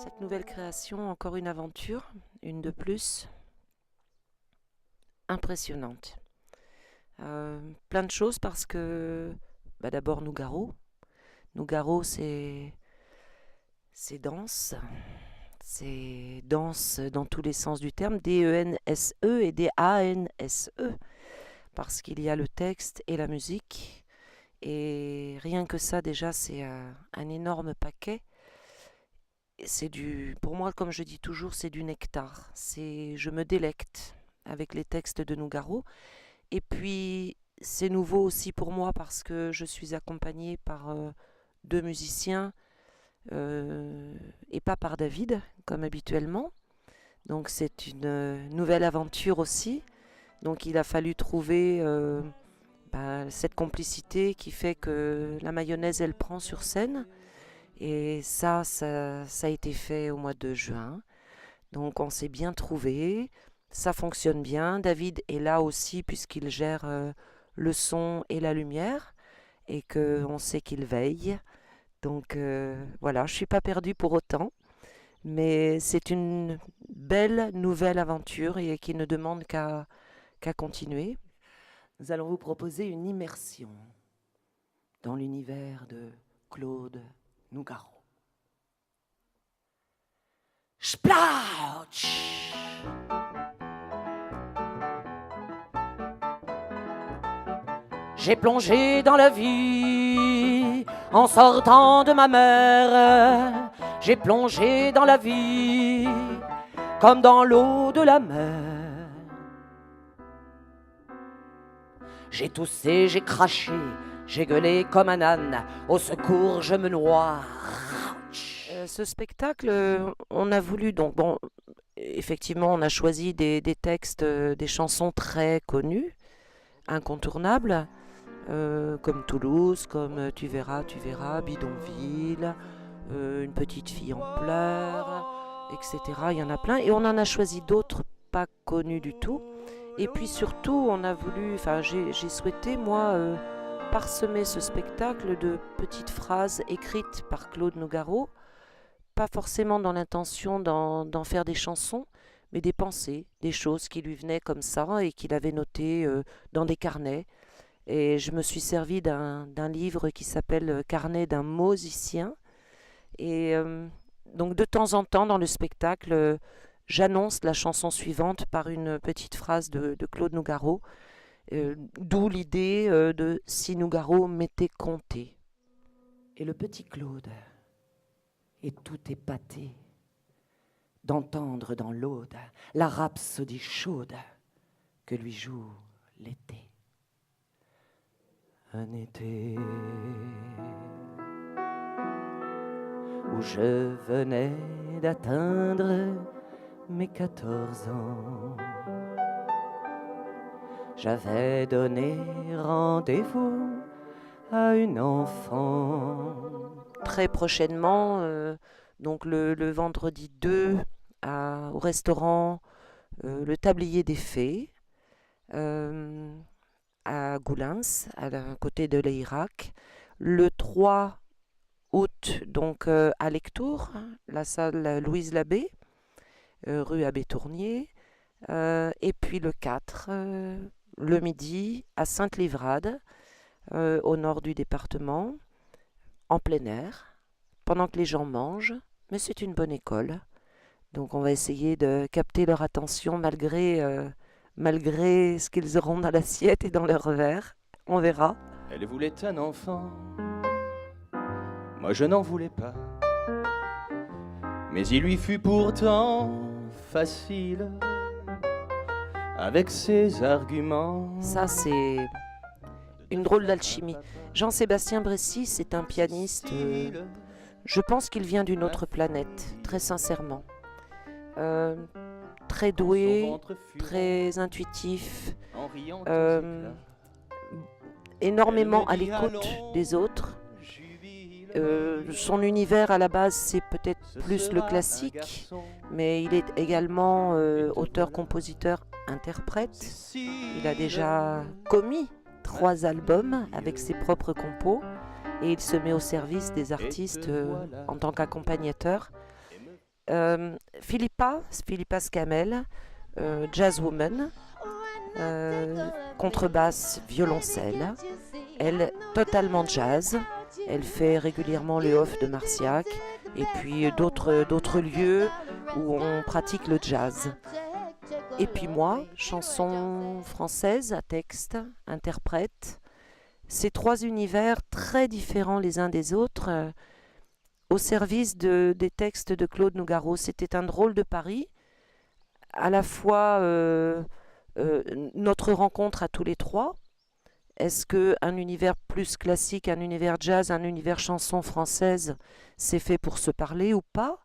Cette nouvelle création, encore une aventure, une de plus, impressionnante. Plein de choses parce que, d'abord Nougaro. Nougaro, c'est danse dans tous les sens du terme, D-E-N-S-E et D-A-N-S-E, parce qu'il y a le texte et la musique. Et rien que ça, déjà, c'est un énorme paquet. Pour moi, comme je dis toujours, c'est du nectar. Je me délecte avec les textes de Nougaro. Et puis, c'est nouveau aussi pour moi parce que je suis accompagnée par deux musiciens et pas par David, comme habituellement. Donc, c'est une nouvelle aventure aussi. Donc, il a fallu trouver cette complicité qui fait que la mayonnaise, elle prend sur scène. Et ça a été fait au mois de juin. Donc on s'est bien trouvé, ça fonctionne bien. David est là aussi puisqu'il gère le son et la lumière et qu'on sait qu'il veille. Donc voilà, je ne suis pas perdue pour autant, mais c'est une belle nouvelle aventure et qui ne demande qu'à continuer. Nous allons vous proposer une immersion dans l'univers de Claude Nougaro. Splauch! J'ai plongé dans la vie en sortant de ma mère. J'ai plongé dans la vie comme dans l'eau de la mer. J'ai toussé, j'ai craché, j'ai gueulé comme un âne. Au secours, je me noie. Ce spectacle, on a voulu donc effectivement, on a choisi des textes, des chansons très connues, incontournables, comme Toulouse, comme Tu verras, Bidonville, Une petite fille en pleurs, etc. Il y en a plein, et on en a choisi d'autres pas connus du tout. Et puis surtout, j'ai souhaité moi parsemer ce spectacle de petites phrases écrites par Claude Nougaro. Pas forcément dans l'intention d'en faire des chansons, mais des pensées, des choses qui lui venaient comme ça et qu'il avait notées dans des carnets. Et je me suis servi d'un livre qui s'appelle Carnet d'un musicien. Et donc de temps en temps dans le spectacle, j'annonce la chanson suivante par une petite phrase de Claude Nougaro, d'où l'idée de Si Nougaro m'était compté. Et le petit Claude et tout épaté d'entendre dans l'aude la rhapsodie chaude que lui joue l'été. Un été où je venais d'atteindre mes 14 ans. J'avais donné rendez-vous à une enfant. Très prochainement, donc le vendredi 2, au restaurant Le Tablier des Fées, à Goulins, côté de l'Irak. Le 3 août, donc à Lectoure, la salle Louise Labbé, rue Abbé Tournier. Et puis le 4, le midi, à Sainte-Livrade, au nord du département, en plein air, pendant que les gens mangent, mais c'est une bonne école. Donc on va essayer de capter leur attention malgré ce qu'ils auront dans l'assiette et dans leur verre. On verra. Elle voulait un enfant, moi je n'en voulais pas. Mais il lui fut pourtant facile, avec ses arguments. Ça, c'est une drôle d'alchimie. Jean-Sébastien Bressy, c'est un pianiste, je pense qu'il vient d'une autre planète, très sincèrement. Très doué, très intuitif, énormément à l'écoute des autres. Son univers à la base c'est peut-être plus le classique, mais il est également auteur, compositeur, interprète. Il a déjà commis 3 albums avec ses propres compos et il se met au service des artistes en tant qu'accompagnateur. Philippa Scamel, jazzwoman, contrebasse, violoncelle. Elle, totalement jazz. Elle fait régulièrement le off de Marciac et puis d'autres lieux où on pratique le jazz. Et puis moi, chanson française à texte, interprète. Ces trois univers très différents les uns des autres, au service des textes de Claude Nougaro. C'était un drôle de pari, à la fois notre rencontre à tous les trois. Est-ce qu'un univers plus classique, un univers jazz, un univers chanson française, c'est fait pour se parler ou pas?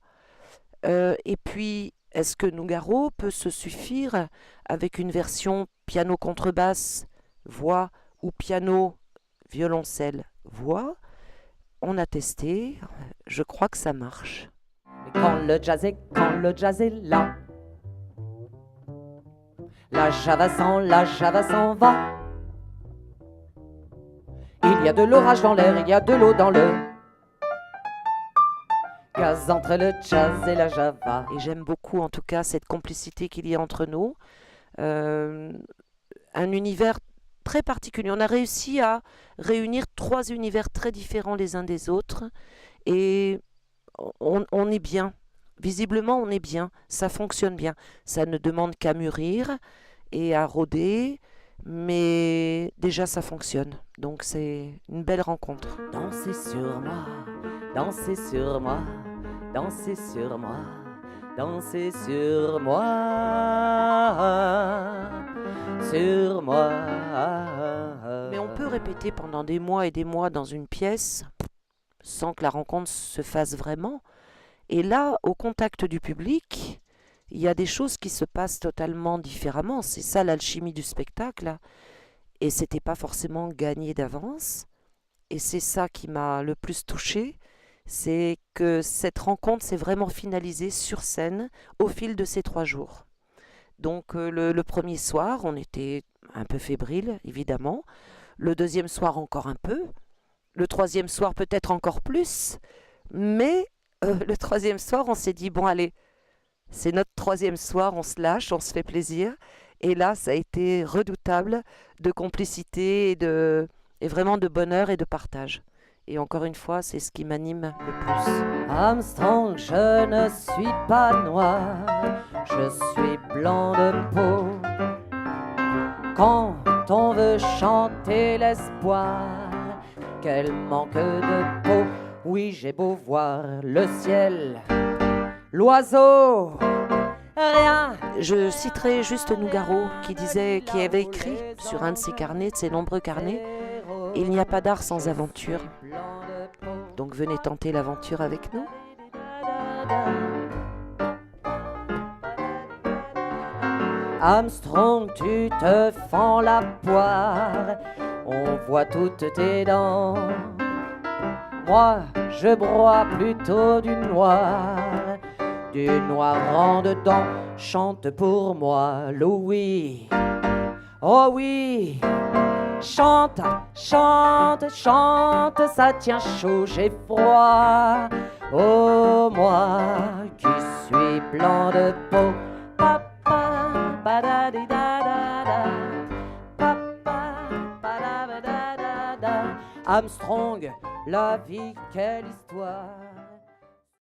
Et puis, est-ce que Nougaro peut se suffire avec une version piano-contrebasse, voix, ou piano, violoncelle, voix? On a testé, je crois que ça marche. Et quand le jazz est là, la java s'en va. Il y a de l'orage dans l'air, il y a de l'eau dans le gaz entre le jazz et la java. Et j'aime beaucoup en tout cas cette complicité qu'il y a entre nous. Un univers très particulier. On a réussi à réunir trois univers très différents les uns des autres et on est bien. Visiblement, on est bien. Ça fonctionne bien. Ça ne demande qu'à mûrir et à rôder, mais déjà ça fonctionne. Donc c'est une belle rencontre. Dansez sur moi, dansez sur moi, dansez sur moi, dansez sur moi, sur moi. Mais on peut répéter pendant des mois et des mois dans une pièce sans que la rencontre se fasse vraiment. Et là, au contact du public, il y a des choses qui se passent totalement différemment. C'est ça l'alchimie du spectacle. Et c'était pas forcément gagné d'avance. Et c'est ça qui m'a le plus touchée. C'est que cette rencontre s'est vraiment finalisée sur scène au fil de ces 3 jours. Donc le premier soir, on était un peu fébrile, évidemment. Le deuxième soir, encore un peu. Le troisième soir, peut-être encore plus. Mais le troisième soir, on s'est dit, bon allez, c'est notre troisième soir, on se lâche, on se fait plaisir. Et là, ça a été redoutable de complicité et vraiment de bonheur et de partage. Et encore une fois, c'est ce qui m'anime le plus. Armstrong, je ne suis pas noir, je suis blanc de peau. Quand on veut chanter l'espoir, quel manque de peau. Oui, j'ai beau voir le ciel, l'oiseau, rien. Je citerai juste Nougaro qui avait écrit sur un de ses carnets, de ses nombreux carnets, « Il n'y a pas d'art sans aventure ». Donc venez tenter l'aventure avec nous. Armstrong, tu te fends la poire, on voit toutes tes dents. Moi, je broie plutôt du noir en dedans. Chante pour moi, Louis. Oh oui, chante, chante, chante, ça tient chaud, j'ai froid. Oh, moi qui suis blanc de peau. Papa, badadidadada. Papa, badabadadada. Armstrong, la vie, quelle histoire.